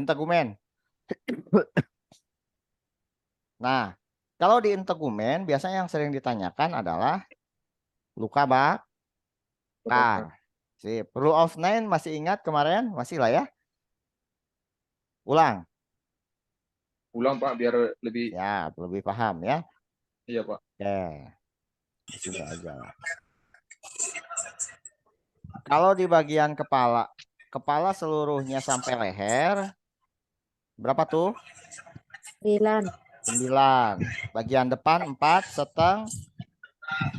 integumen. Nah, kalau di integumen biasanya yang sering ditanyakan adalah luka bakar. Sip. Rule of nine masih ingat kemarin? Masih lah ya. Ulang. Ulang Pak biar lebih. Ya, lebih paham ya. Iya Pak. Oke. Sudah aja lah. Kalau di bagian kepala, kepala seluruhnya sampai leher, berapa tuh? 9 9. Bagian depan 4 setengah.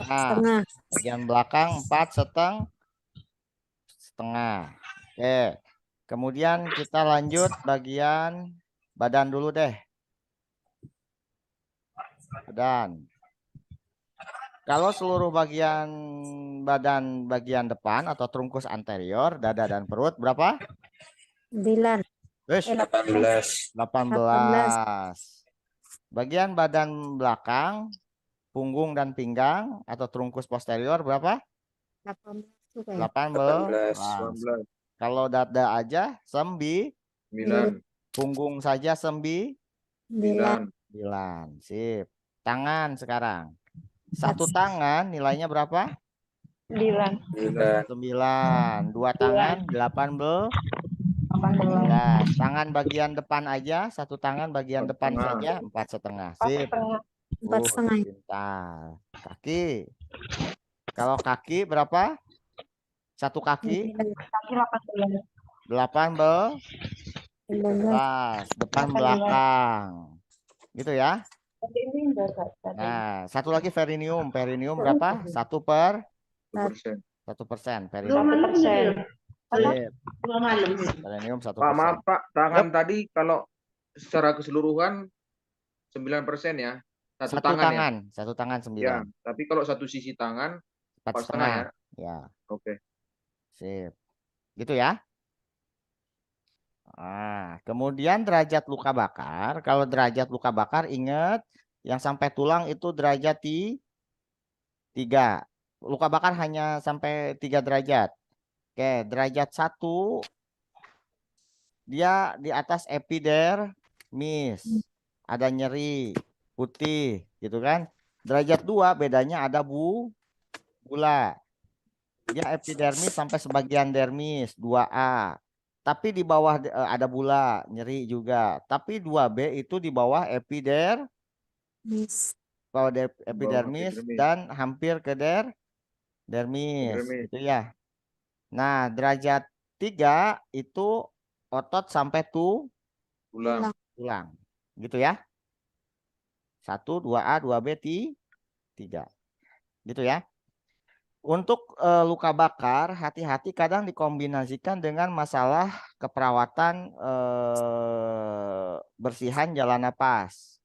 setengah. Bagian belakang 4 setengah. Oke. Kemudian kita lanjut bagian badan dulu deh. Badan. Kalau seluruh bagian badan bagian depan atau trunkus anterior, dada dan perut berapa? 9 18. 18. Bagian badan belakang, punggung dan pinggang atau trunkus posterior berapa? 18 juga ya. 18. 18. Kalau dada aja 9, 9. punggung saja 9. 9 Sip. Tangan sekarang. Satu tangan nilainya berapa? 9 9. Dua tangan 18. 18 Tangan bagian depan aja, satu tangan bagian depan 4,5. saja 4,5. Sip. 4,5 Pintar. Kaki. Kalau kaki berapa? Satu kaki 18. Depan belakang. Gitu ya. Nah, satu lagi perineum. Perineum berapa? 1%. 1%. Perineum. 1%. Sip. Perineum 1%. Pak maaf Pak, tangan tadi kalau secara keseluruhan 9% ya. Satu tangan ya. Satu tangan 9. Ya, tapi kalau satu sisi tangan 4,5 ya. 4,5. Ya, Oke. sip. Gitu ya. Nah, kemudian derajat luka bakar. Kalau derajat luka bakar ingat yang sampai tulang itu derajat 3. Luka bakar hanya sampai 3 derajat. Oke, derajat 1 dia di atas epidermis. Ada nyeri putih gitu kan. Derajat 2 bedanya ada gula. Dia epidermis sampai sebagian dermis 2A. Tapi di bawah ada bula, nyeri juga. Tapi 2B itu di bawah Miss. epidermis dan hampir ke dermis gitu ya. Nah, derajat 3 itu otot sampai Ulang. tulang. Gitu ya. 1, 2A, 2B, 3. Gitu ya. Untuk luka bakar, hati-hati kadang dikombinasikan dengan masalah keperawatan bersihan jalan napas.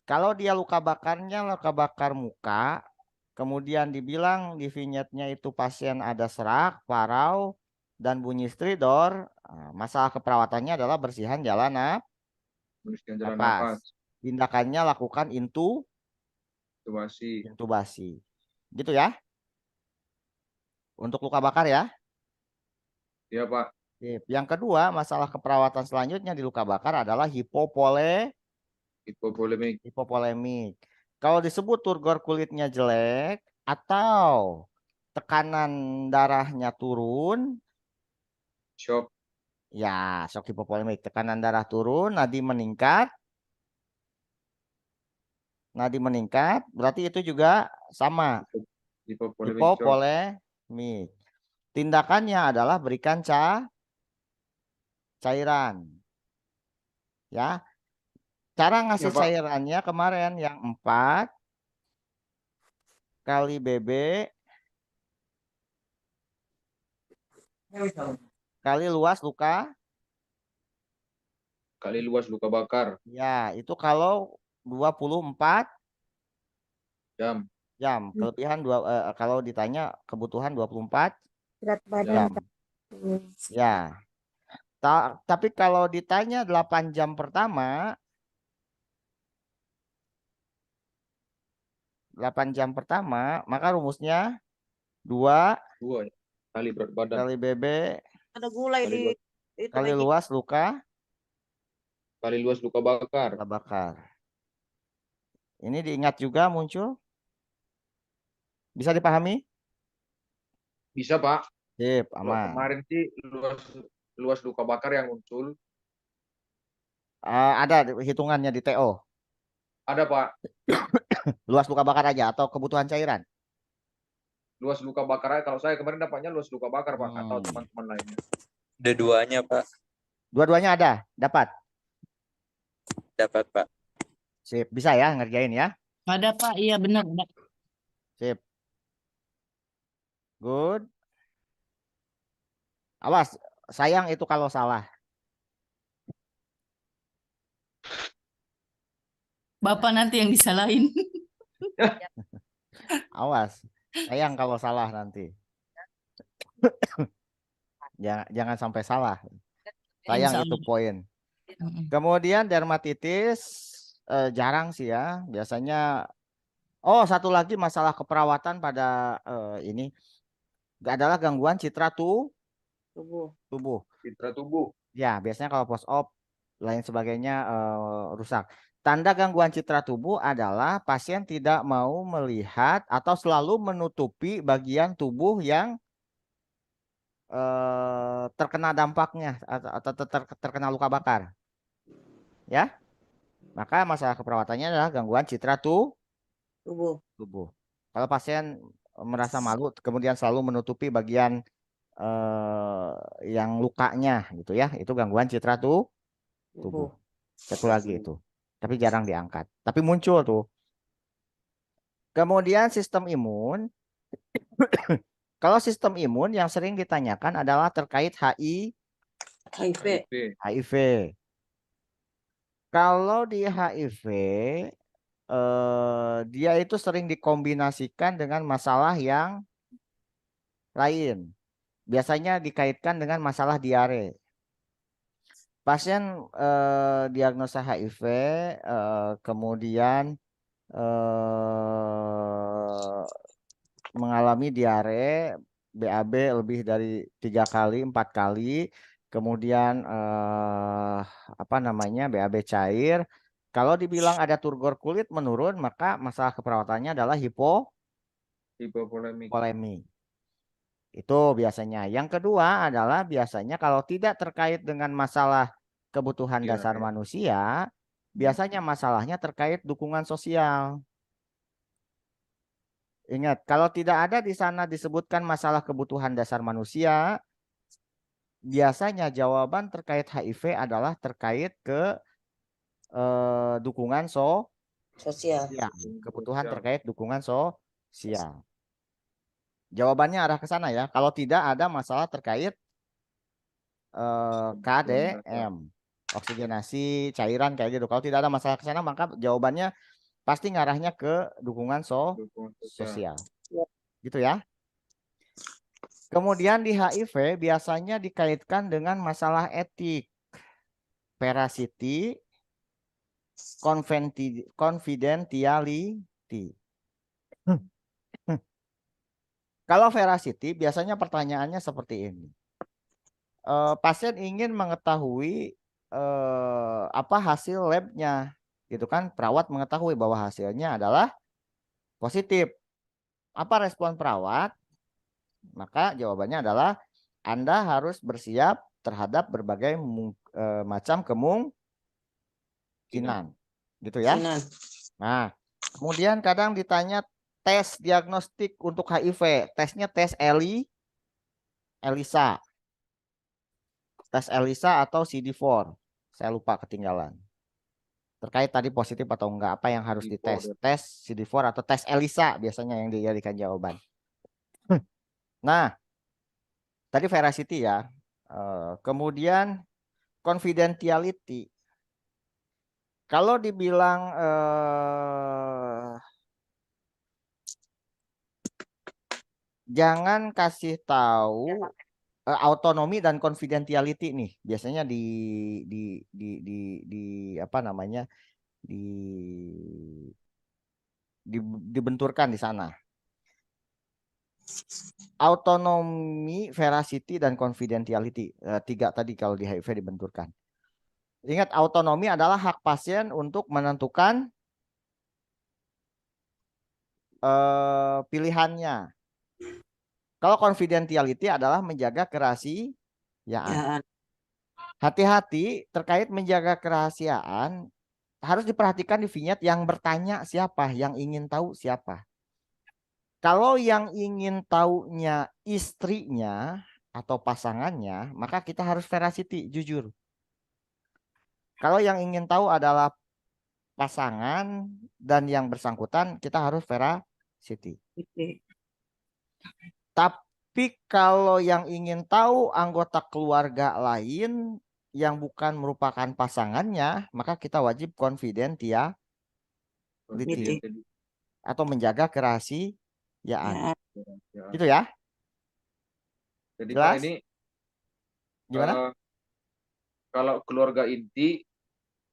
Kalau dia luka bakarnya luka bakar muka, kemudian dibilang di vignette-nya itu pasien ada serak, parau, dan bunyi stridor, masalah keperawatannya adalah bersihan jalan napas. Tindakannya lakukan intubasi. Gitu ya. Untuk luka bakar ya. Iya Pak. Yang kedua, masalah keperawatan selanjutnya di luka bakar adalah hipovolemik. Kalau disebut turgor kulitnya jelek atau tekanan darahnya turun, Shock. ya shock hipovolemik. Tekanan darah turun, nadi meningkat, berarti itu juga sama. Hipovolemik. Tindakannya adalah berikan cairan. Ya. Cara ngasih Ya, Pak. cairannya kemarin yang 4 kali BB kali luas luka. Kali luas luka bakar. Ya, itu kalau 24 Jam. Kelebihan kalau ditanya kebutuhan 24 Berat jam. badan. Ya. Tapi kalau ditanya 8 jam pertama, 8 jam pertama, maka rumusnya 2 ya. Kali berat badan. kali BB Ada gula di itu kali luas luka. kali luas luka bakar. luka bakar. Ini diingat juga muncul. Bisa dipahami? Bisa, Pak. Sip, Kalau aman. kemarin sih luas luka bakar yang muncul. Ada hitungannya di TO. Ada, Pak. Luas luka bakar aja atau kebutuhan cairan? Luas luka bakar. Kalau saya kemarin dapatnya luas luka bakar, Pak. Atau Hmm. teman-teman lainnya. Dua-duanya, Pak. Dua-duanya ada, dapat. Dapat, Pak. Sip, bisa ya ngerjain ya. Ada Pak, iya benar. Ada. Sip. Good. Awas, sayang itu kalau salah. Bapak nanti yang disalahin. Awas, sayang kalau salah nanti. Jangan sampai salah. Sayang Insya itu Allah. poin. Kemudian dermatitis jarang sih ya. Biasanya satu lagi masalah keperawatan pada ini adalah gangguan citra tubuh. Citra tubuh. Ya, biasanya kalau post op lain sebagainya rusak. Tanda gangguan citra tubuh adalah pasien tidak mau melihat atau selalu menutupi bagian tubuh yang terkena dampaknya atau terkena luka bakar. Ya, maka masalah keperawatannya adalah gangguan citra tubuh. Kalau pasien merasa malu, kemudian selalu menutupi bagian yang lukanya, gitu ya, itu gangguan citra tubuh. Satu lagi itu, tapi jarang diangkat. Tapi muncul tuh. Kemudian sistem imun. Kalau sistem imun yang sering ditanyakan adalah terkait HIV. HIV. Kalau di HIV, dia itu sering dikombinasikan dengan masalah yang lain. Biasanya dikaitkan dengan masalah diare. Pasien diagnosa HIV, kemudian mengalami diare, BAB lebih dari 3 kali, 4 kali, kemudian apa namanya BAB cair. Kalau dibilang ada turgor kulit menurun, maka masalah keperawatannya adalah Hipovolemik. hipovolemi. Itu biasanya. Yang kedua adalah biasanya kalau tidak terkait dengan masalah kebutuhan dasar Diare. manusia, biasanya masalahnya terkait dukungan sosial. Ingat, kalau tidak ada di sana disebutkan masalah kebutuhan dasar manusia, biasanya jawaban terkait HIV adalah terkait ke dukungan Sosial. kebutuhan terkait dukungan sosial. Jawabannya arah ke sana ya. Kalau tidak ada masalah terkait KDM, oksigenasi cairan kayak gitu. Kalau tidak ada masalah ke sana, maka jawabannya pasti ngarahnya ke dukungan Dukungan sosial. sosial. Gitu ya. Kemudian di HIV biasanya dikaitkan dengan masalah etik, veracity, confidentiality. Kalau veracity biasanya pertanyaannya seperti ini. Pasien ingin mengetahui apa hasil labnya, gitu kan? Perawat mengetahui bahwa hasilnya adalah positif. Apa respon perawat? Maka jawabannya adalah Anda harus bersiap terhadap berbagai macam kemungkinan, gitu ya. Nah, kemudian kadang ditanya tes diagnostik untuk HIV, tesnya tes ELISA. Tes ELISA atau CD4. Saya lupa ketinggalan. Terkait tadi positif atau enggak, apa yang harus dites? Tes CD4 atau tes ELISA biasanya yang dijadikan jawaban. Nah, tadi veracity ya. Kemudian confidentiality. Kalau dibilang jangan kasih tahu autonomi dan confidentiality nih biasanya di apa namanya dibenturkan di sana. Autonomi, veracity dan confidentiality, 3 tadi kalau di HIV dibenturkan. Ingat, autonomi adalah hak pasien untuk menentukan pilihannya. Kalau confidentiality adalah menjaga kerahasiaan. Ya, Hati-hati terkait menjaga kerahasiaan, harus diperhatikan di vignette yang bertanya siapa, yang ingin tahu siapa. Kalau yang ingin tahunya istrinya atau pasangannya, maka kita harus veracity, jujur. Kalau yang ingin tahu adalah pasangan dan yang bersangkutan, kita harus veracity. oke. Tapi kalau yang ingin tahu anggota keluarga lain yang bukan merupakan pasangannya, maka kita wajib confidentiality Confidentiality. atau menjaga kerahasiaan. Ya, Ya. Gitu ya. Jadi Jelas? Pak ini Gimana? kalau keluarga inti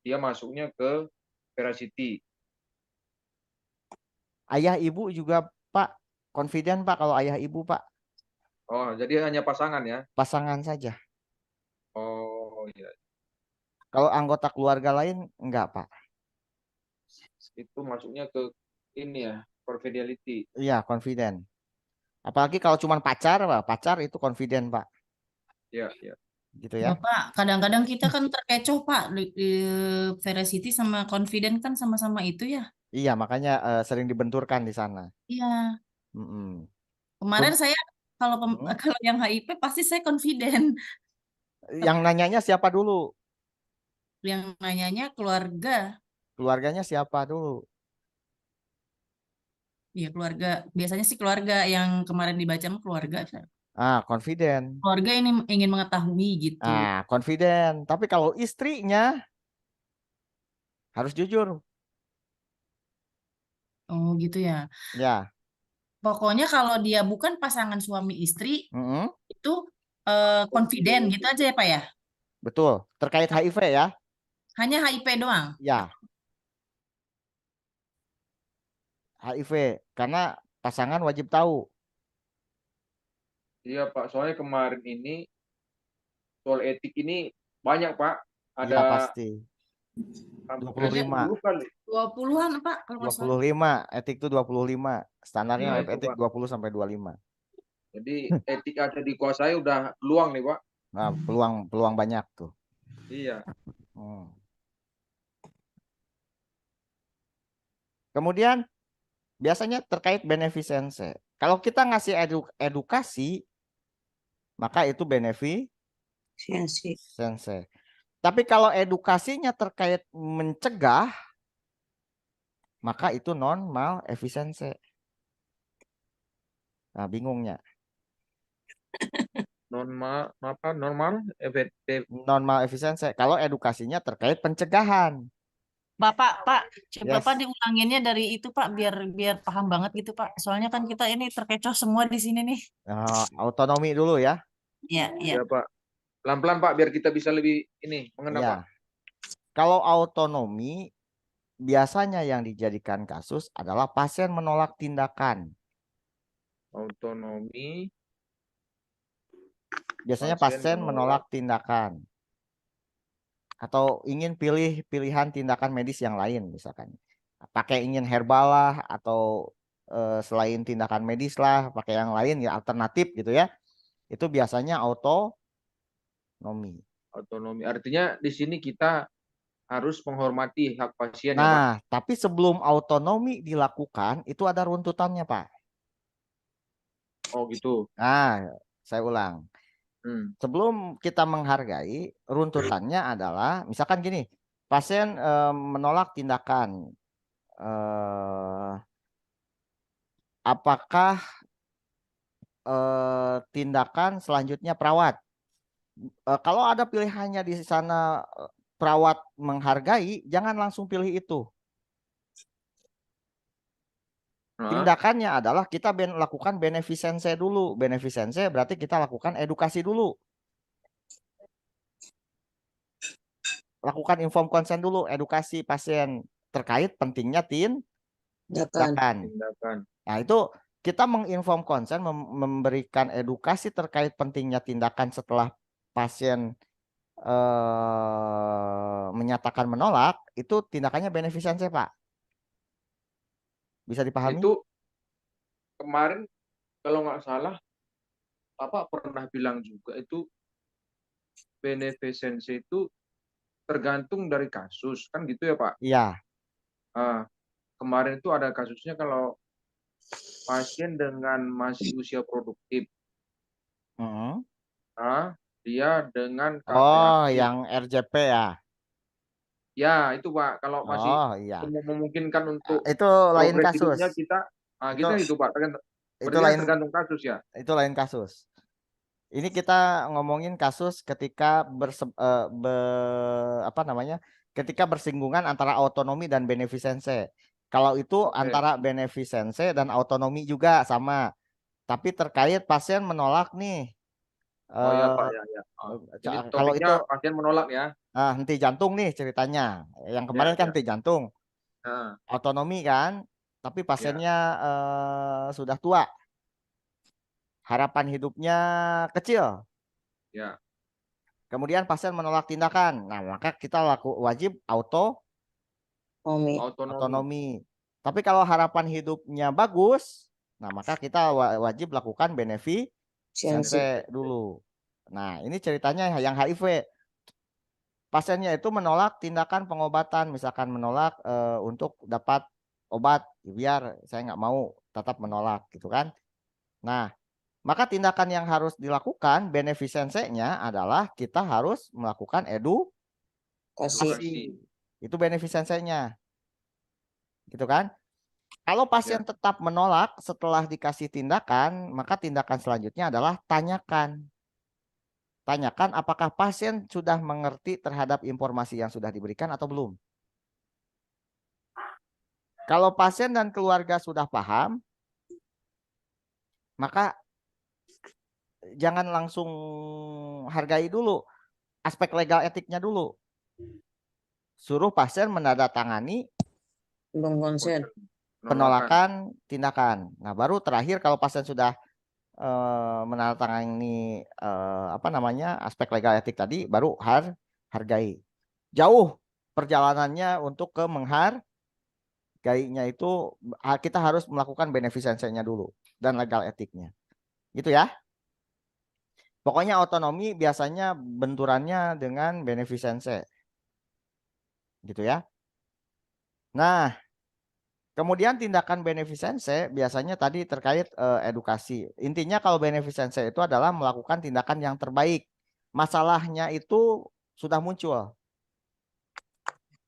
dia masuknya ke veracity. Ayah ibu juga Pak, confident Pak kalau ayah ibu Pak, Oh, jadi hanya pasangan ya? pasangan saja. Oh iya, Kalau anggota keluarga lain enggak Pak. itu masuknya ke ini ya, confidentiality. Iya, confident. Apalagi kalau cuma pacar Pak, pacar itu confident Pak. Ya, ya. Gitu ya. Bapak, kadang-kadang kita kan terkecoh Pak di veracity sama confident kan sama-sama itu ya. Iya, makanya sering dibenturkan di sana. Iya. Mm-mm. Kemarin Tuh. saya kalau Hmm. kalau yang HIP pasti saya confident. Yang nanyanya siapa dulu? Yang nanyanya keluarga. Keluarganya siapa dulu? Iya, keluarga. Biasanya sih keluarga yang kemarin dibaca mah keluarga. Ah, confident. Keluarga ini ingin mengetahui gitu. Ah, confident. Tapi kalau istrinya harus jujur. Oh, gitu ya. Ya. Pokoknya kalau dia bukan pasangan suami istri Mm-mm. itu confident gitu aja ya Pak ya. Betul. Terkait HIV ya. Hanya HIP doang. Ya, HIV. Karena pasangan wajib tahu. Iya Pak, soalnya kemarin ini soal etik ini banyak Pak. Iya Ada pasti. hampir 25. 10 kali. 20-an Pak kalau nggak salah. 25. Etik itu 25. Standarnya Nah, web itu, etik Pak. 20 sampai 25. Jadi etik ada dikuasai udah peluang nih Pak. Nah, peluang banyak tuh. Iya. Hmm. Kemudian biasanya terkait beneficence. Kalau kita ngasih edukasi, maka itu sensi. beneficence. Tapi kalau edukasinya terkait mencegah, maka itu non-mal efisiensi. Nah, bingungnya. Normal efektif. Non-mal efisiensi. Kalau edukasinya terkait pencegahan. Bapak, Pak, coba Yes. Pak diulanginnya dari itu Pak biar paham banget gitu Pak. Soalnya kan kita ini terkecoh semua di sini nih. Autonomi dulu ya. Iya, iya. Ya Pak. Pelan-pelan Pak biar kita bisa lebih ini mengenal Ya. Pak. Kalau autonomi, biasanya yang dijadikan kasus adalah pasien menolak tindakan. Autonomi. Biasanya Pasien pasien menolak tindakan. Atau ingin pilih pilihan tindakan medis yang lain misalkan. Pakai ingin herbal lah atau selain tindakan medis lah, pakai yang lain ya alternatif gitu ya. Itu biasanya autonomi. Autonomi. Artinya di sini kita harus menghormati hak pasien ya Pak. Nah, tapi sebelum autonomi dilakukan itu ada runtutannya, Pak. Oh gitu. Nah, saya ulang. Sebelum kita menghargai, runtutannya adalah misalkan gini, pasien menolak tindakan. Apakah tindakan selanjutnya perawat? Kalau ada pilihannya di sana perawat menghargai, jangan langsung pilih itu. Tindakannya adalah kita lakukan beneficence dulu. Beneficence berarti kita lakukan edukasi dulu. Lakukan informed consent dulu, edukasi pasien terkait pentingnya tindakan. Nah, itu kita menginform consent, memberikan edukasi terkait pentingnya tindakan setelah pasien menyatakan menolak, itu tindakannya beneficence, Pak. Bisa dipahami? Itu kemarin kalau nggak salah Bapak pernah bilang juga itu beneficence itu tergantung dari kasus kan gitu ya Pak. Iya. Ah, kemarin itu ada kasusnya kalau pasien dengan masih usia produktif, Mm-mm. dia dengan Oh, KP-aktif. yang RJP ya. Ya itu Pak, kalau masih Oh, iya. memungkinkan untuk Itu lain progres kasus. hidupnya kita, Itu kita itu Pak. itu Berarti kan lain tergantung kasus ya. itu lain kasus. Ini kita ngomongin kasus ketika apa namanya? Ketika bersinggungan antara autonomi dan beneficence. Kalau itu Oke. antara beneficence dan autonomi juga sama. Tapi terkait pasien menolak nih. Oh ya Pak Eh, ya ya. Ini kalau itu topiknya pasien menolak ya. henti jantung nih ceritanya. Yang kemarin Ya kan ya. henti jantung, Nah, autonomi kan. Tapi ya pasiennya sudah tua, harapan hidupnya kecil. ya. Kemudian pasien menolak tindakan. Nah, maka kita wajib Omi. Autonomi. autonomi. Tapi kalau harapan hidupnya bagus, nah maka kita wajib lakukan beneficence Siansi. dulu. Nah, ini ceritanya yang HIV. Pasiennya itu menolak tindakan pengobatan, misalkan menolak untuk dapat obat, biar saya nggak mau, tetap menolak gitu kan. Nah, maka tindakan yang harus dilakukan beneficence-nya adalah kita harus melakukan Kasih. Edukasi. itu beneficence-nya. Gitu kan? Kalau Ya. pasien tetap menolak setelah dikasih tindakan, maka tindakan selanjutnya adalah tanyakan. Tanyakan apakah pasien sudah mengerti terhadap informasi yang sudah diberikan atau belum. Kalau pasien dan keluarga sudah paham, maka jangan langsung hargai dulu aspek legal etiknya dulu. Suruh pasien menandatangani Belum konsen. penolakan tindakan. Nah, baru terakhir kalau pasien sudah menandatangani apa namanya aspek legal etik tadi, baru hargai. Jauh perjalanannya untuk ke menghargainya itu kita harus melakukan beneficence-nya dulu dan legal etiknya. Gitu ya. Pokoknya otonomi biasanya benturannya dengan beneficence. Gitu ya. Nah, kemudian tindakan beneficence biasanya tadi terkait edukasi. Intinya kalau beneficence itu adalah melakukan tindakan yang terbaik. Masalahnya itu sudah muncul.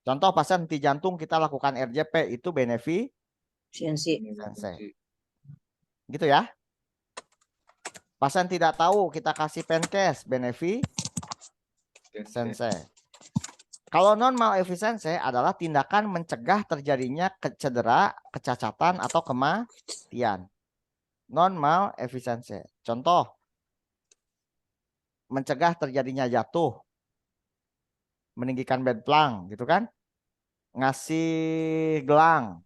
Contoh pasien henti jantung kita lakukan RJP itu Siansi. beneficence. Gitu ya. Pasien tidak tahu kita kasih penkes beneficence. Kalau non maleficence adalah tindakan mencegah terjadinya cedera, kecacatan atau kematian. Non maleficence. Contoh, mencegah terjadinya jatuh, meninggikan bed plank, gitu kan? Ngasih gelang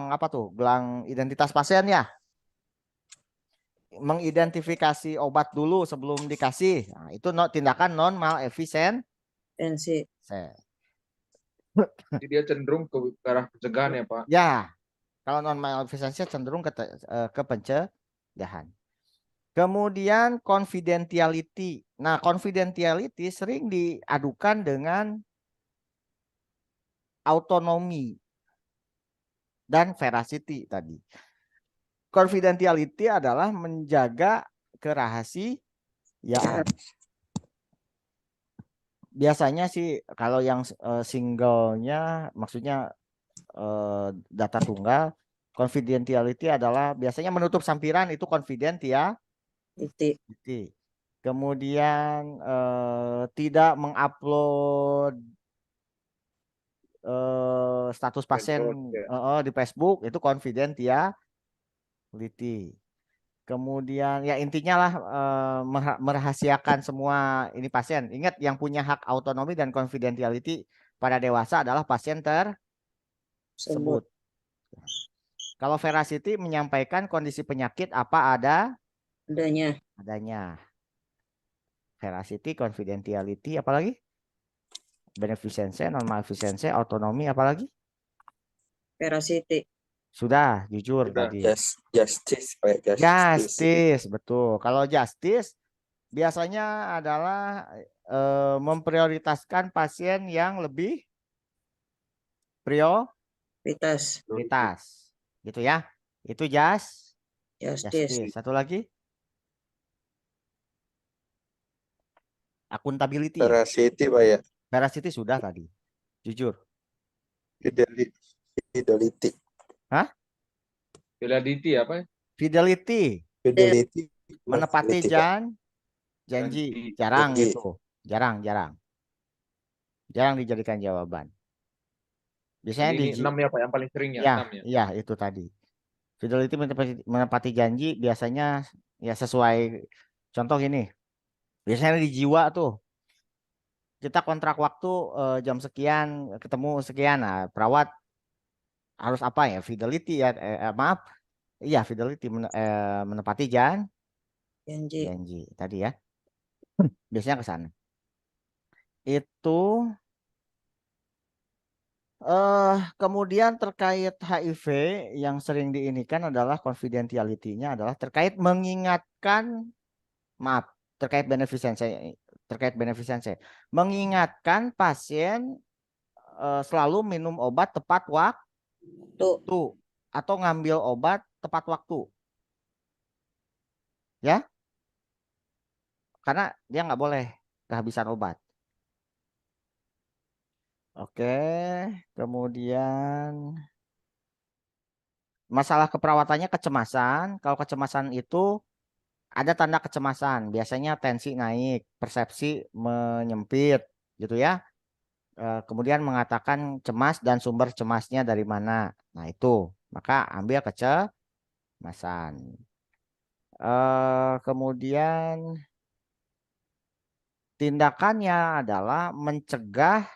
apa tuh? Gelang identitas pasien ya. Mengidentifikasi obat dulu sebelum dikasih. Nah, itu tindakan non maleficence. Pensi. Jadi dia cenderung ke arah pencegahan ya Pak. Ya, kalau non maleficence cenderung ke pencegahan. Kemudian confidentiality. Nah, confidentiality sering diadukan dengan autonomi dan veracity tadi. Confidentiality adalah menjaga kerahasiaan. Biasanya sih kalau yang singlenya, maksudnya data tunggal, confidentiality adalah biasanya menutup sampiran itu confidentiality. Kemudian tidak mengupload status pasien di Facebook itu confidentiality. Kemudian ya intinya lah merahasiakan semua ini pasien. Ingat yang punya hak autonomi dan confidentiality pada dewasa adalah pasien tersebut. Kalau veracity menyampaikan kondisi penyakit apa adanya. veracity, confidentiality, apalagi? Beneficence, non-maleficence, autonomi, apalagi? Veracity. Sudah, jujur Sudah. tadi. Justice, Pak. Justice. Justice, betul. Kalau justice biasanya adalah memprioritaskan pasien yang lebih Prioritas. prioritas, gitu ya. Itu justice. Justice. Satu lagi, accountability ya. Veracity, Pak ya. Veracity sudah tadi. Jujur. Fidelity. Fidelity. Fidelity apa? Fidelity, Fidelity. menepati Fidelity, Pak. janji. Janji. Jarang Janji. itu. Jarang dijadikan jawaban. Biasanya Jadi ini 6 ya Pak yang paling sering ya, ya, 6 ya. iya itu tadi. Fidelity menepati janji biasanya ya sesuai contoh ini. Biasanya di jiwa tuh kita kontrak waktu jam sekian ketemu sekian. Nah, perawat harus apa ya? Fidelity ya, maaf. Iya, fidelity menepati Janji. janji tadi ya. Biasanya ke sana. Itu kemudian terkait HIV yang sering diinikan adalah confidentiality-nya adalah terkait mengingatkan, maaf, terkait beneficence, mengingatkan pasien selalu minum obat tepat waktu atau ngambil obat tepat waktu, ya, karena dia nggak boleh kehabisan obat. Oke, kemudian masalah keperawatannya kecemasan. Kalau kecemasan itu ada tanda kecemasan, biasanya tensi naik, persepsi menyempit, gitu ya. Kemudian mengatakan cemas dan sumber cemasnya dari mana. Nah itu, maka ambil kecemasan. Kemudian tindakannya adalah mencegah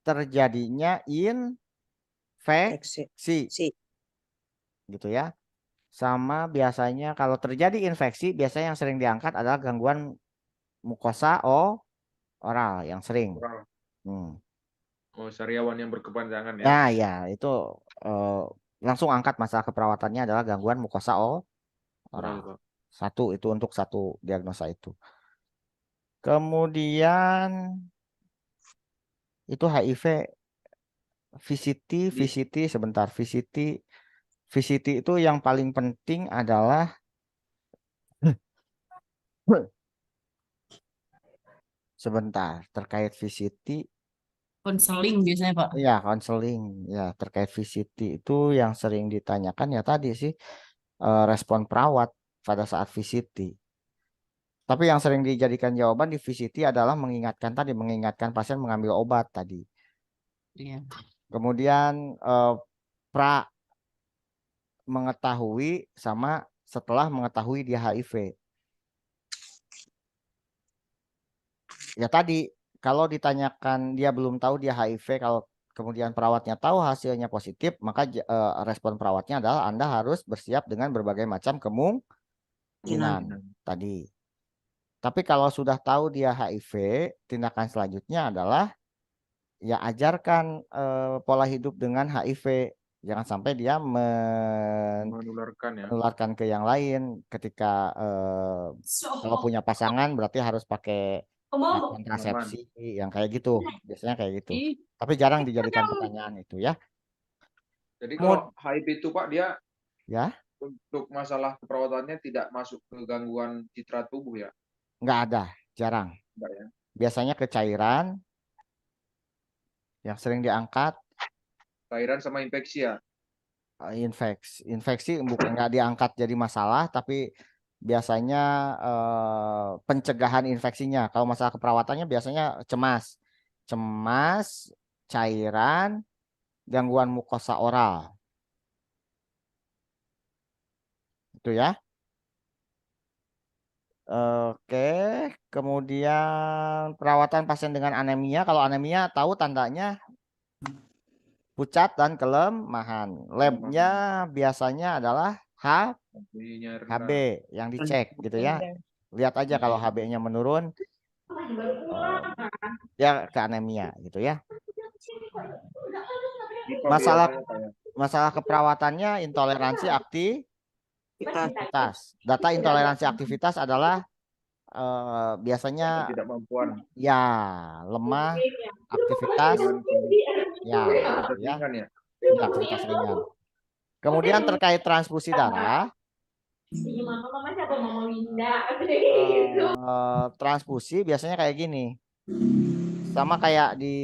terjadinya infeksi, Si. gitu ya. Sama biasanya kalau terjadi infeksi, biasanya yang sering diangkat adalah gangguan mukosa oral yang sering. Oral. Oh, sariawan yang berkepanjangan ya. Nah ya itu langsung angkat masalah keperawatannya adalah gangguan mukosa Oral, oral. Pak. Satu itu untuk satu diagnosa itu. Kemudian itu HIV, VCT sebentar, VCT itu yang paling penting adalah sebentar terkait VCT. Konseling biasanya Pak. Ya, konseling. Ya, terkait VCT itu yang sering ditanyakan ya tadi sih respon perawat pada saat VCT. Tapi yang sering dijadikan jawaban di VCT adalah mengingatkan pasien mengambil obat tadi. Iya. Kemudian mengetahui sama setelah mengetahui dia HIV. Ya tadi kalau ditanyakan dia belum tahu dia HIV, kalau kemudian perawatnya tahu hasilnya positif, maka respon perawatnya adalah Anda harus bersiap dengan berbagai macam kemungkinan tadi. Tapi kalau sudah tahu dia HIV, tindakan selanjutnya adalah ya ajarkan pola hidup dengan HIV. Jangan sampai dia menularkan ke yang lain. Ketika kalau punya pasangan berarti harus pakai kontrasepsi yang kayak gitu. Biasanya kayak gitu. Tapi jarang dijadikan pertanyaan itu ya. Jadi kalau HIV itu Pak dia ya untuk masalah keperawatannya tidak masuk ke gangguan citra tubuh ya? Nggak ada, jarang. Enggak ya? Biasanya ke cairan yang sering diangkat. Cairan sama infeksi ya? Infeksi bukan nggak diangkat jadi masalah, tapi biasanya pencegahan infeksinya. Kalau masalah keperawatannya biasanya cemas, cairan, gangguan mukosa oral. Itu ya. Oke, kemudian perawatan pasien dengan anemia. Kalau anemia tahu tandanya pucat dan kelemahan. Labnya biasanya adalah HB yang dicek gitu ya. Lihat aja kalau HB-nya menurun, dia ke anemia gitu ya. IPA Masalah biasanya kayak masalah keperawatannya intoleransi aktivitas. Data intoleransi aktivitas adalah biasanya ketidakmampuan ya lemah aktivitas ringan ya aktivitas ya ringan ya. ya aktivitas ringan. Kemudian terkait transfusi darah, transfusi biasanya kayak gini. Sama kayak di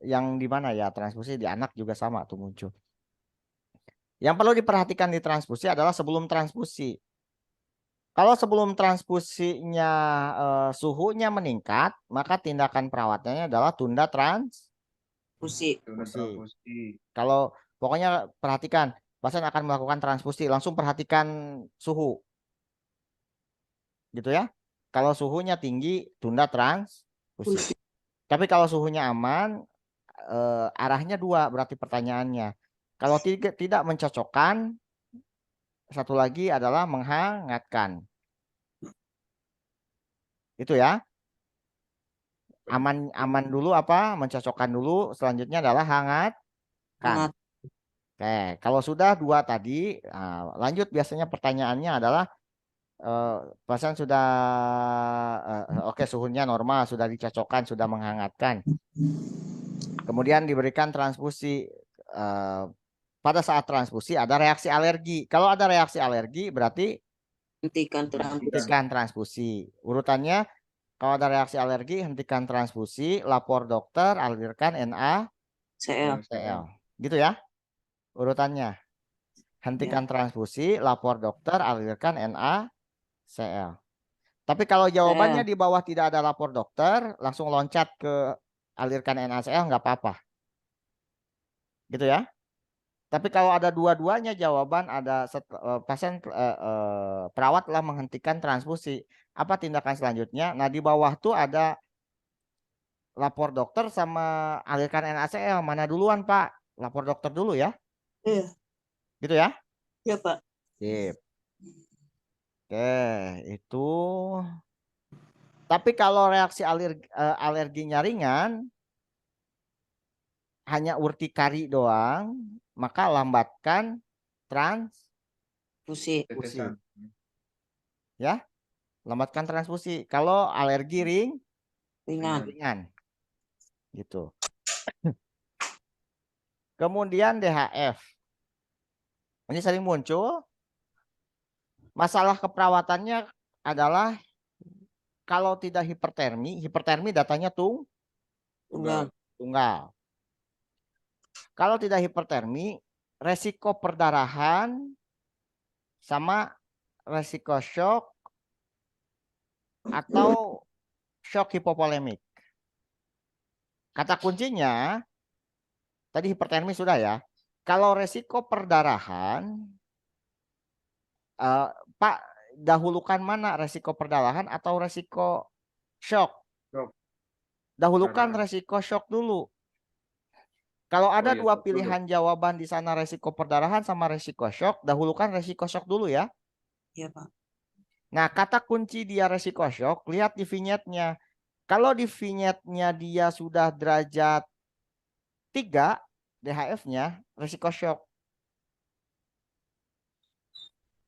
yang di mana ya, transfusi di anak juga sama tuh muncul. Yang perlu diperhatikan di transfusi adalah sebelum transfusi. Kalau sebelum transfusinya suhunya meningkat, maka tindakan perawatannya adalah tunda transfusi. Tunda transfusi. Kalau pokoknya perhatikan, pasien akan melakukan transfusi, langsung perhatikan suhu. Gitu ya. Kalau suhunya tinggi, tunda transfusi. Tapi kalau suhunya aman, arahnya dua, berarti pertanyaannya. Kalau tidak mencocokkan, satu lagi adalah menghangatkan. Itu ya. Aman dulu apa? Mencocokkan dulu. Selanjutnya adalah hangatkan. Oke, kalau sudah dua tadi, lanjut biasanya pertanyaannya adalah pasien sudah oke suhunya normal, sudah dicocokkan, sudah menghangatkan. Kemudian diberikan transfusi. Pada saat transfusi ada reaksi alergi. Kalau ada reaksi alergi berarti hentikan transfusi. Urutannya kalau ada reaksi alergi hentikan transfusi, lapor dokter, alirkan NaCl. Gitu ya urutannya. Hentikan transfusi, lapor dokter, alirkan NaCl. Tapi kalau jawabannya di bawah tidak ada lapor dokter, langsung loncat ke alirkan NaCl nggak apa-apa. Gitu ya. Tapi kalau ada dua-duanya jawaban ada pasien perawat telah menghentikan transfusi. Apa tindakan selanjutnya? Nah, di bawah tuh ada lapor dokter sama alirkan NaCl. Mana duluan, Pak? Lapor dokter dulu ya. Iya. Gitu ya? Iya, Pak. Sip. Oke, itu. Tapi kalau reaksi alerginya ringan, hanya urtikari doang, maka lambatkan transfusi. Tetesan. Ya, lambatkan transfusi. Kalau alergi Ringan. gitu. Kemudian DHF. Ini sering muncul. Masalah keperawatannya adalah kalau tidak hipertermi datanya tunggal. Kalau tidak hipertermi, resiko perdarahan sama resiko shock atau shock hipovolemik. Kata kuncinya, tadi hipertermi sudah ya. Kalau resiko perdarahan, Pak, dahulukan mana resiko perdarahan atau resiko shock? Dahulukan resiko shock dulu. Kalau ada dua pilihan jawaban di sana resiko perdarahan sama resiko shock, dahulukan resiko shock dulu ya. Iya, Pak. Nah, kata kunci dia resiko shock, lihat di vignette-nya. Kalau di vignette-nya dia sudah derajat 3, DHF-nya resiko shock.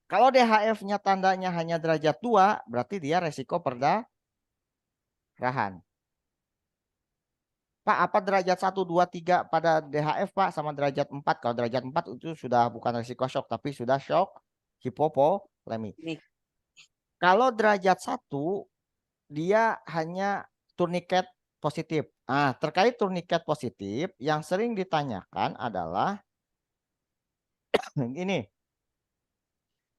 Kalau DHF-nya tandanya hanya derajat 2, berarti dia resiko perdarahan. Pak, apa derajat 1, 2, 3 pada DHF, Pak, sama derajat 4? Kalau derajat 4 itu sudah bukan resiko shock, tapi sudah shock hipovolemik. Kalau derajat 1, dia hanya turniket positif. Nah, terkait turniket positif, yang sering ditanyakan adalah ini.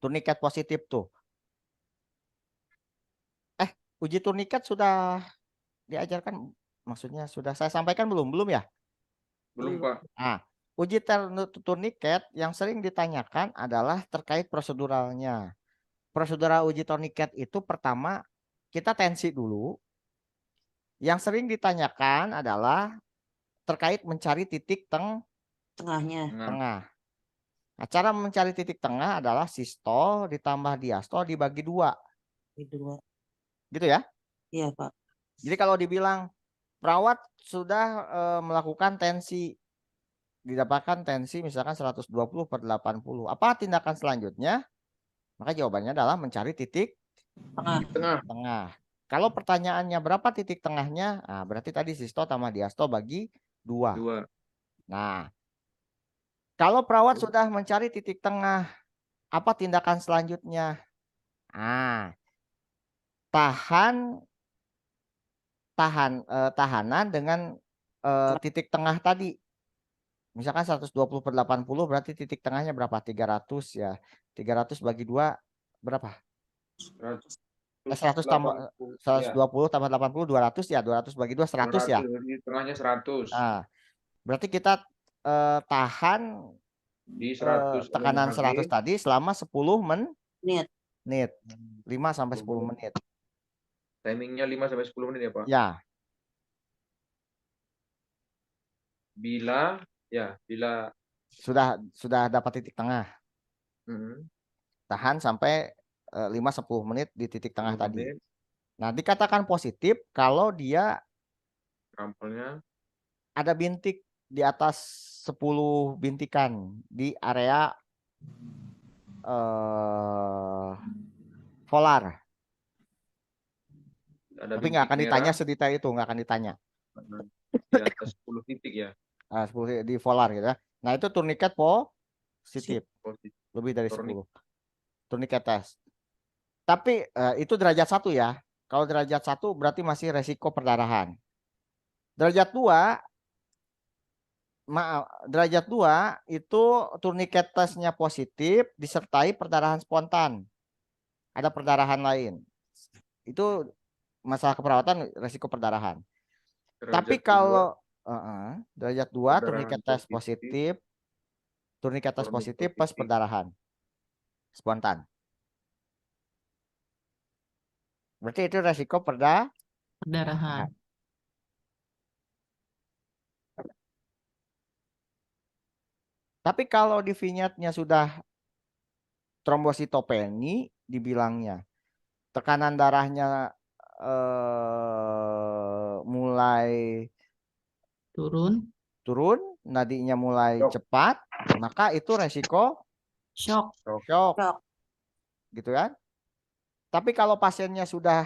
Turniket positif tuh. Uji turniket sudah diajarkan, maksudnya sudah saya sampaikan belum? Belum ya? Belum, Pak. Nah, uji turniket yang sering ditanyakan adalah terkait proseduralnya. Prosedural uji turniket itu pertama kita tensi dulu. Yang sering ditanyakan adalah terkait mencari titik tengah. Nah, cara mencari titik tengah adalah sistol ditambah diastol dibagi 2. Kedua. Gitu ya. Iya, Pak. Jadi kalau dibilang perawat sudah melakukan tensi, didapatkan tensi misalkan 120/80. Apa tindakan selanjutnya? Maka jawabannya adalah mencari titik Tengah. tengah. Kalau pertanyaannya berapa titik tengahnya? Nah, berarti tadi sistol tambah diastol bagi 2. 2. Nah, kalau perawat sudah mencari titik tengah, apa tindakan selanjutnya? Nah, tahanan dengan titik tengah tadi. Misalkan 120/80 berarti titik tengahnya berapa? 300 ya. 300 bagi 2 berapa? 100 tambah 120 tambah 80 200 ya. 200 bagi 2 100 ya. Di tengahnya 100. Nah, berarti kita tahan Di 100 tekanan 100 tadi selama 10 Menit. menit. 5 sampai 10 menit. Timingnya 5 sampai 10 menit ya, Pak. Ya, Bila sudah dapat titik tengah. Tahan sampai 5-10 menit di titik tengah 10 tadi. menit, Nah, dikatakan positif kalau dia rampelnya ada bintik di atas 10 bintikan di area volar. ada Tapi nggak akan bintik ditanya merah sedetail itu, nggak akan ditanya. di atas 10 titik ya. 10 di volar gitu ya. Nah, itu turniket positif. Positif. Lebih dari Turnik. 10. Turniket tes. Tapi itu derajat 1 ya. Kalau derajat 1 berarti masih resiko perdarahan. Derajat 2 itu turniket tesnya positif disertai perdarahan spontan. Ada perdarahan lain. Itu masalah keperawatan resiko perdarahan. Tapi kalau derajat 2 turniket tes positif, turniket tes positif plus perdarahan spontan. Berarti itu resiko Perdarahan. Tapi kalau di vignette-nya sudah trombositopeni dibilangnya tekanan darahnya mulai turun, nadinya mulai cepat, maka itu resiko Shock. shock. Gitu kan? Tapi kalau pasiennya sudah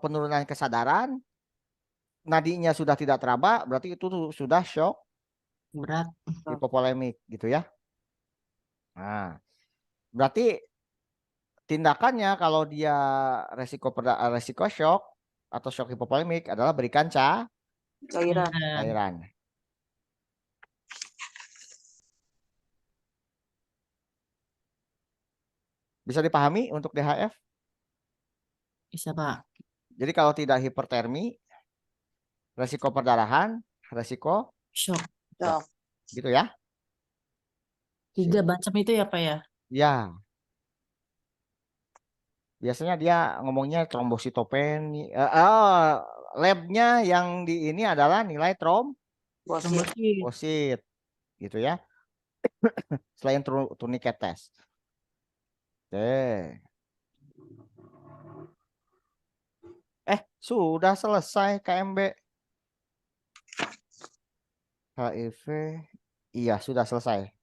penurunan kesadaran, nadinya sudah tidak teraba, berarti itu sudah shock Berat. hipovolemik gitu ya. Nah, berarti tindakannya kalau dia resiko shock atau shock hipovolemik adalah berikan cairan. Bisa dipahami untuk DHF? Bisa, Pak. Jadi kalau tidak hipertermi, resiko perdarahan, resiko Shock. gitu ya. 3 macam itu ya, Pak ya? Ya. Biasanya dia ngomongnya trombositopeni. Labnya yang di ini adalah nilai trombosit. Gitu ya. Selain tourniquet test. Oke. Sudah selesai KMB. HIV. Iya, sudah selesai.